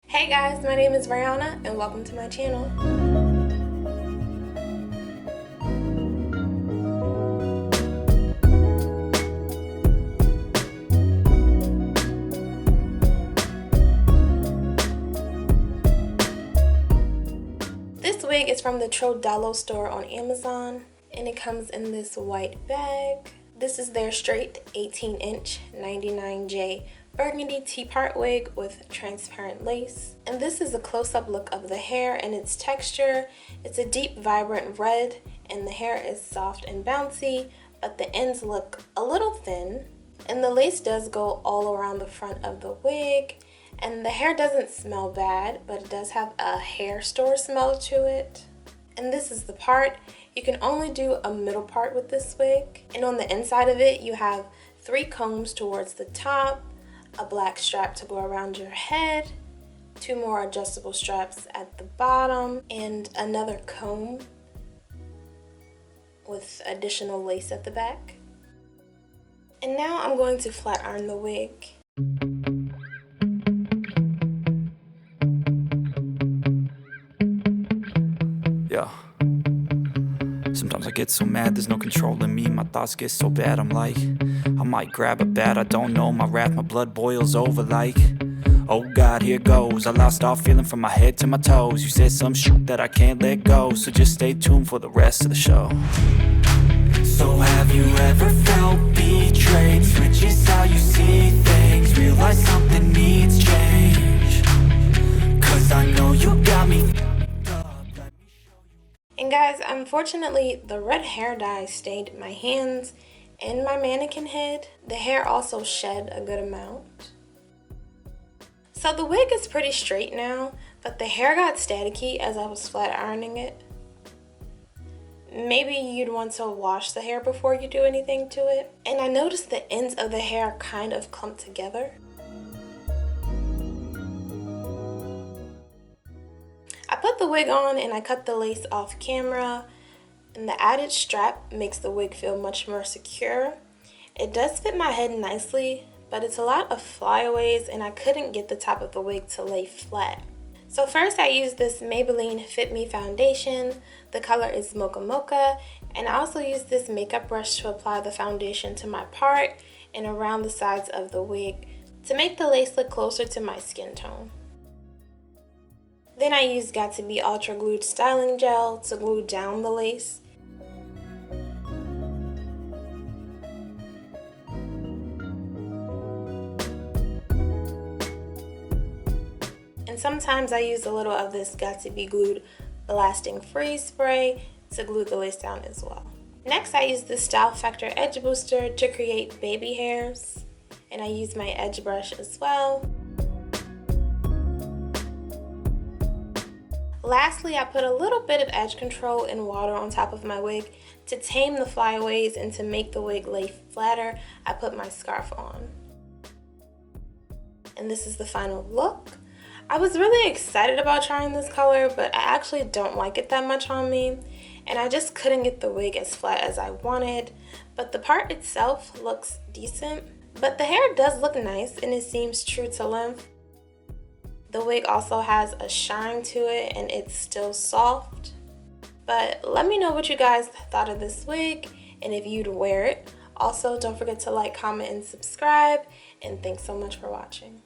Hey guys, my name is Rayona and welcome to my channel. This wig is from the Trodalo store on Amazon and it comes in this white bag. This is their straight 18-inch 99J Burgundy T-part wig with transparent lace. And this is a close-up look of the hair and its texture. It's a deep, vibrant red and the hair is soft and bouncy, but the ends look a little thin. And the lace does go all around the front of the wig. And the hair doesn't smell bad, but it does have a hair store smell to it. And this is the part. You can only do a middle part with this wig. And on the inside of it, you have 3 combs towards the top, a black strap to go around your head, 2 more adjustable straps at the bottom, and another comb with additional lace at the back. And now I'm going to flat iron the wig. Yeah. Sometimes I get so mad, there's no controlling me. My thoughts get so bad, I'm like, I might grab a bat, I don't know. My wrath, my blood boils over like, oh God, here goes. I lost all feeling from my head to my toes. You said some shit that I can't let go, so just stay tuned for the rest of the show. So have you ever felt betrayed? Switches how you see things, realize something needs change. Cause I know you got me. And guys, unfortunately, the red hair dye stained my hands and my mannequin head. The hair also shed a good amount. So the wig is pretty straight now, but the hair got staticky as I was flat ironing it. Maybe you'd want to wash the hair before you do anything to it. And I noticed the ends of the hair kind of clumped together. I put the wig on and I cut the lace off camera, and the added strap makes the wig feel much more secure. It does fit my head nicely, but it's a lot of flyaways and I couldn't get the top of the wig to lay flat. So first I used this Maybelline Fit Me foundation. The color is Mocha Mocha, and I also used this makeup brush to apply the foundation to my part and around the sides of the wig to make the lace look closer to my skin tone. Then I used Got2b Ultra Glued Styling Gel to glue down the lace. And sometimes I use a little of this Got2b Glued Blasting Freeze Spray to glue the lace down as well. Next I use this Style Factor Edge Booster to create baby hairs. And I use my edge brush as well. Lastly, I put a little bit of edge control and water on top of my wig to tame the flyaways, and to make the wig lay flatter, I put my scarf on. And this is the final look. I was really excited about trying this color, but I actually don't like it that much on me, and I just couldn't get the wig as flat as I wanted, but the part itself looks decent. But the hair does look nice and it seems true to length. The wig also has a shine to it and it's still soft. But let me know what you guys thought of this wig and if you'd wear it. Also, don't forget to like, comment, and subscribe. And thanks so much for watching.